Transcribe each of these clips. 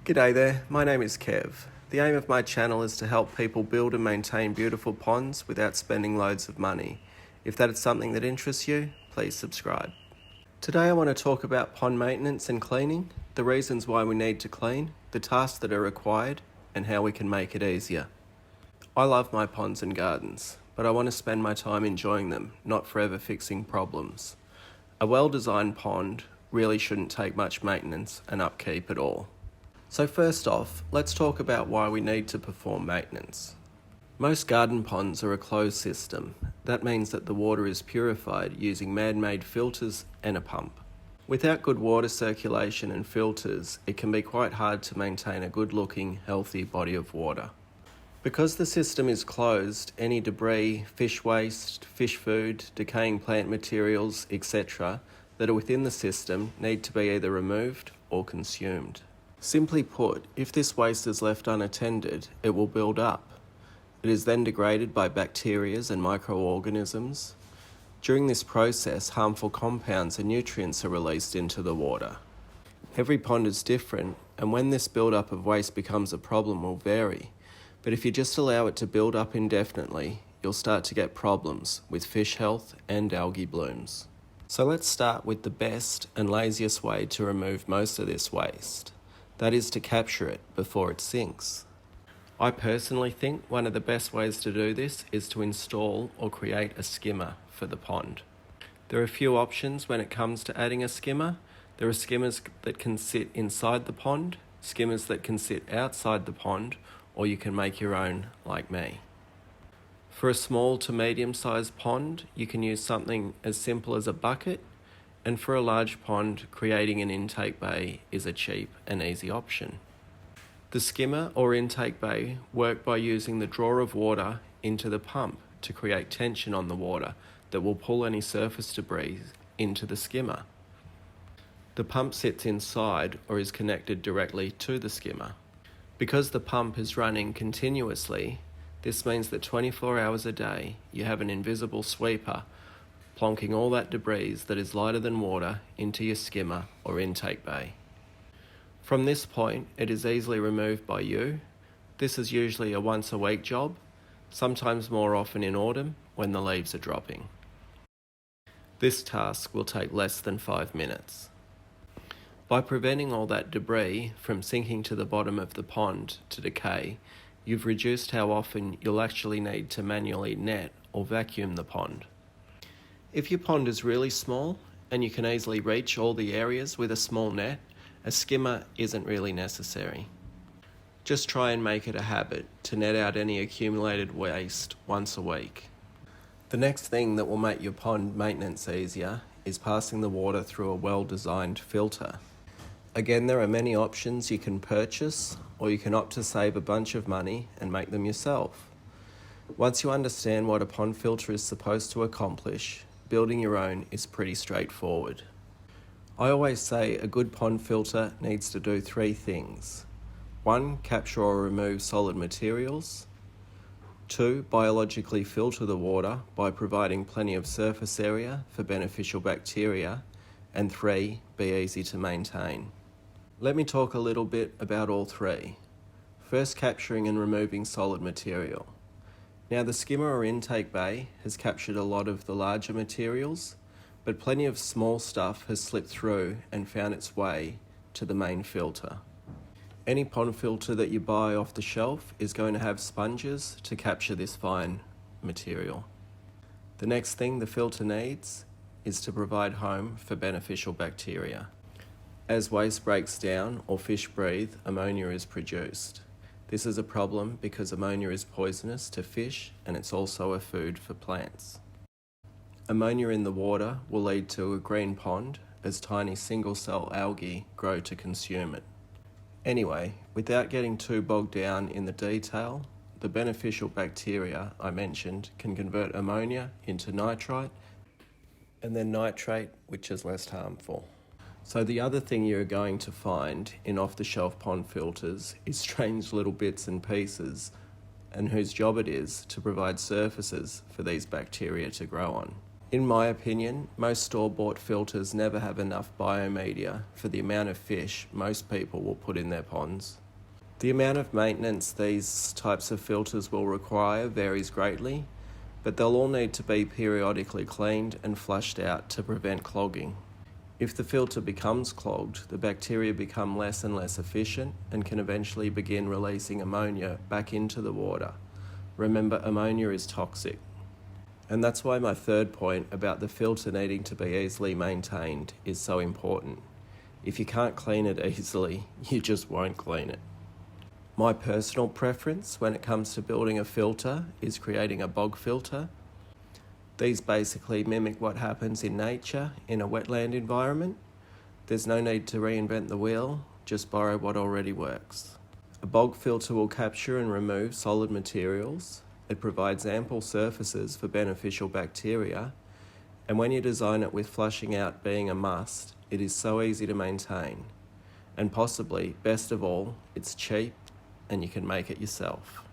G'day there, my name is Kev. The aim of my channel is to help people build and maintain beautiful ponds without spending loads of money. If that is something that interests you, please subscribe. Today I want to talk about pond maintenance and cleaning, the reasons why we need to clean, the tasks that are required, and how we can make it easier. I love my ponds and gardens, but I want to spend my time enjoying them, not forever fixing problems. A well-designed pond really shouldn't take much maintenance and upkeep at all. So first off, let's talk about why we need to perform maintenance. Most garden ponds are a closed system. That means that the water is purified using man-made filters and a pump. Without good water circulation and filters, it can be quite hard to maintain a good-looking, healthy body of water. Because the system is closed, any debris, fish waste, fish food, decaying plant materials, etc. that are within the system need to be either removed or consumed. Simply put, if this waste is left unattended, it will build up. It is then degraded by bacteria and microorganisms. During this process, harmful compounds and nutrients are released into the water. Every pond is different, and when this build-up of waste becomes a problem will vary. But if you just allow it to build up indefinitely, you'll start to get problems with fish health and algae blooms. So let's start with the best and laziest way to remove most of this waste. That is to capture it before it sinks. I personally think one of the best ways to do this is to install or create a skimmer for the pond. There are a few options when it comes to adding a skimmer. There are skimmers that can sit inside the pond, skimmers that can sit outside the pond, or you can make your own like me. For a small to medium-sized pond, you can use something as simple as a bucket, and for a large pond, creating an intake bay is a cheap and easy option. The skimmer or intake bay work by using the draw of water into the pump to create tension on the water that will pull any surface debris into the skimmer. The pump sits inside or is connected directly to the skimmer. Because the pump is running continuously, this means that 24 hours a day you have an invisible sweeper plonking all that debris that is lighter than water into your skimmer or intake bay. From this point, it is easily removed by you. This is usually a once a week job, sometimes more often in autumn when the leaves are dropping. This task will take less than 5 minutes. By preventing all that debris from sinking to the bottom of the pond to decay, you've reduced how often you'll actually need to manually net or vacuum the pond. If your pond is really small and you can easily reach all the areas with a small net, a skimmer isn't really necessary. Just try and make it a habit to net out any accumulated waste once a week. The next thing that will make your pond maintenance easier is passing the water through a well-designed filter. Again, there are many options you can purchase, or you can opt to save a bunch of money and make them yourself. Once you understand what a pond filter is supposed to accomplish, building your own is pretty straightforward. I always say a good pond filter needs to do 3 things. 1. Capture or remove solid materials. 2. Biologically filter the water by providing plenty of surface area for beneficial bacteria. And 3. Be easy to maintain. Let me talk a little bit about all 3. First, capturing and removing solid material. Now, the skimmer or intake bay has captured a lot of the larger materials, but plenty of small stuff has slipped through and found its way to the main filter. Any pond filter that you buy off the shelf is going to have sponges to capture this fine material. The next thing the filter needs is to provide home for beneficial bacteria. As waste breaks down or fish breathe, ammonia is produced. This is a problem because ammonia is poisonous to fish and it's also a food for plants. Ammonia in the water will lead to a green pond as tiny single-cell algae grow to consume it. Anyway, without getting too bogged down in the detail, the beneficial bacteria I mentioned can convert ammonia into nitrite and then nitrate, which is less harmful. So the other thing you're going to find in off-the-shelf pond filters is strange little bits and pieces, and whose job it is to provide surfaces for these bacteria to grow on. In my opinion, most store-bought filters never have enough biomedia for the amount of fish most people will put in their ponds. The amount of maintenance these types of filters will require varies greatly, but they'll all need to be periodically cleaned and flushed out to prevent clogging. If the filter becomes clogged, the bacteria become less and less efficient and can eventually begin releasing ammonia back into the water. Remember, ammonia is toxic. And that's why my third point about the filter needing to be easily maintained is so important. If you can't clean it easily, you just won't clean it. My personal preference when it comes to building a filter is creating a bog filter. These basically mimic what happens in nature in a wetland environment. There's no need to reinvent the wheel, just borrow what already works. A bog filter will capture and remove solid materials. It provides ample surfaces for beneficial bacteria, and when you design it with flushing out being a must, it is so easy to maintain. And possibly, best of all, it's cheap and you can make it yourself.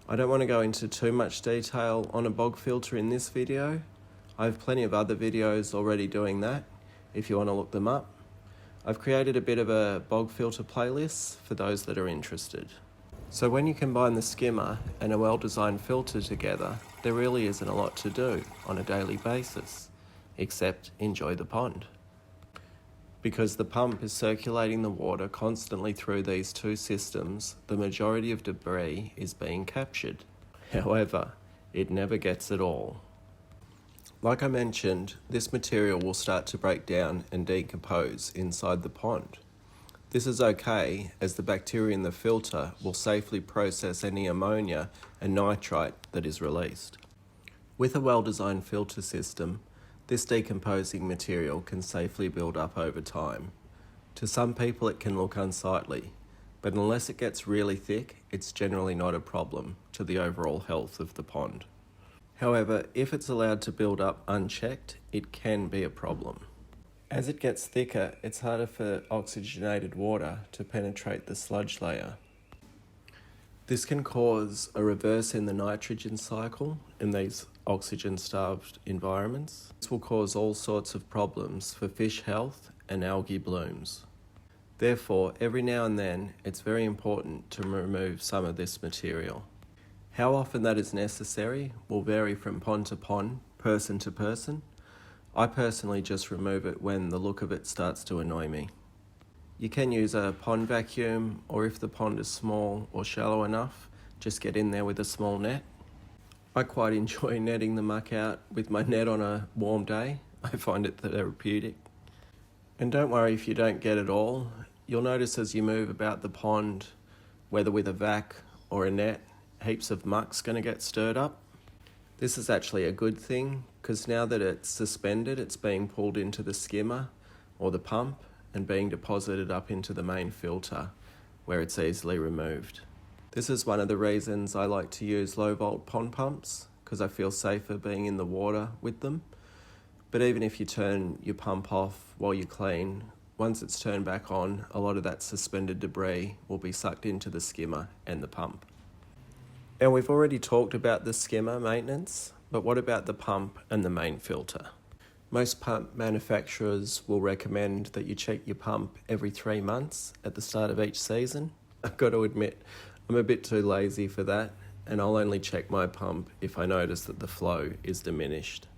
I don't want to go into too much detail on a bog filter in this video. I have plenty of other videos already doing that, if you want to look them up. I've created a bit of a bog filter playlist for those that are interested. So when you combine the skimmer and a well-designed filter together, there really isn't a lot to do on a daily basis, except enjoy the pond. Because the pump is circulating the water constantly through these two systems, the majority of debris is being captured. However, it never gets it all. Like I mentioned, this material will start to break down and decompose inside the pond. This is okay, as the bacteria in the filter will safely process any ammonia and nitrite that is released. With a well-designed filter system, this decomposing material can safely build up over time. To some people it can look unsightly, but unless it gets really thick, it's generally not a problem to the overall health of the pond. However, if it's allowed to build up unchecked, it can be a problem. As it gets thicker, it's harder for oxygenated water to penetrate the sludge layer. This can cause a reverse in the nitrogen cycle in these oxygen-starved environments. This will cause all sorts of problems for fish health and algae blooms. Therefore, every now and then, it's very important to remove some of this material. How often that is necessary will vary from pond to pond, person to person. I personally just remove it when the look of it starts to annoy me. You can use a pond vacuum, or if the pond is small or shallow enough, just get in there with a small net. I quite enjoy netting the muck out with my net on a warm day. I find it therapeutic. And don't worry if you don't get it all. You'll notice as you move about the pond, whether with a vac or a net, heaps of muck's going to get stirred up. This is actually a good thing, because now that it's suspended, it's being pulled into the skimmer or the pump and being deposited up into the main filter, where it's easily removed. This is one of the reasons I like to use low volt pond pumps, because I feel safer being in the water with them. But even if you turn your pump off while you clean, once it's turned back on, a lot of that suspended debris will be sucked into the skimmer and the pump. And we've already talked about the skimmer maintenance, but what about the pump and the main filter? Most pump manufacturers will recommend that you check your pump every 3 months at the start of each season. I've got to admit, I'm a bit too lazy for that, and I'll only check my pump if I notice that the flow is diminished.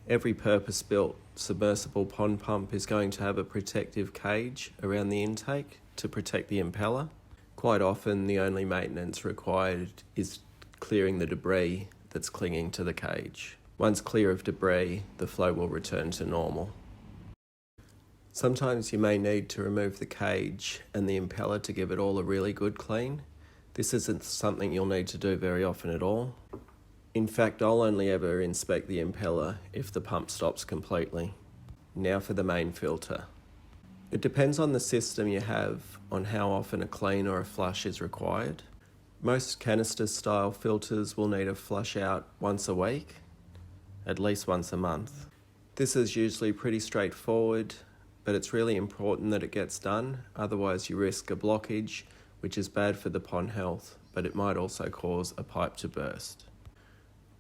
Every purpose-built submersible pond pump is going to have a protective cage around the intake to protect the impeller. Quite often, the only maintenance required is clearing the debris that's clinging to the cage. Once clear of debris, the flow will return to normal. Sometimes you may need to remove the cage and the impeller to give it all a really good clean. This isn't something you'll need to do very often at all. In fact, I'll only ever inspect the impeller if the pump stops completely. Now for the main filter. It depends on the system you have on how often a clean or a flush is required. Most canister style filters will need a flush out once a week, at least once a month. This is usually pretty straightforward, but it's really important that it gets done, otherwise you risk a blockage, which is bad for the pond health, but it might also cause a pipe to burst.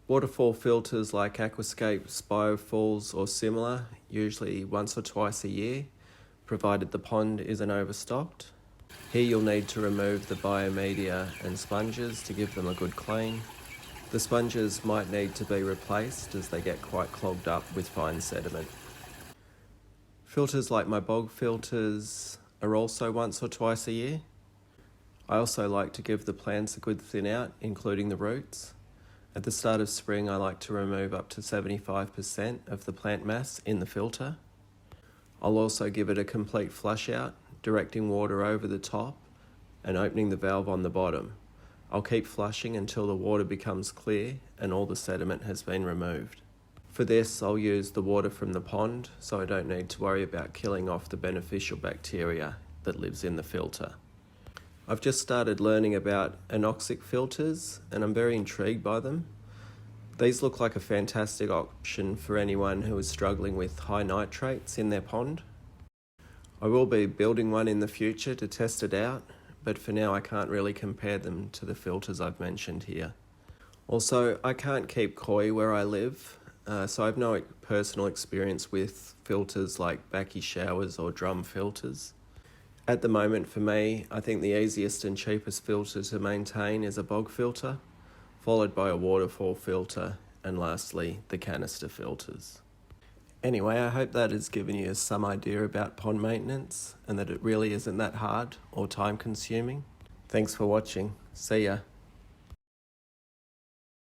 Waterfall filters like Aquascape's biofalls or similar, usually once or twice a year, provided the pond isn't overstocked. Here you'll need to remove the biomedia and sponges to give them a good clean. The sponges might need to be replaced as they get quite clogged up with fine sediment. Filters like my bog filters are also once or twice a year. I also like to give the plants a good thin out, including the roots. At the start of spring, I like to remove up to 75% of the plant mass in the filter. I'll also give it a complete flush out, directing water over the top and opening the valve on the bottom. I'll keep flushing until the water becomes clear and all the sediment has been removed. For this, I'll use the water from the pond, so I don't need to worry about killing off the beneficial bacteria that lives in the filter. I've just started learning about anoxic filters and I'm very intrigued by them. These look like a fantastic option for anyone who is struggling with high nitrates in their pond. I will be building one in the future to test it out, but for now I can't really compare them to the filters I've mentioned here. Also, I can't keep koi where I live, so I have no personal experience with filters like backy showers or drum filters. At the moment for me, I think the easiest and cheapest filter to maintain is a bog filter, followed by a waterfall filter, and lastly, the canister filters. Anyway, I hope that has given you some idea about pond maintenance and that it really isn't that hard or time consuming. Thanks for watching. See ya.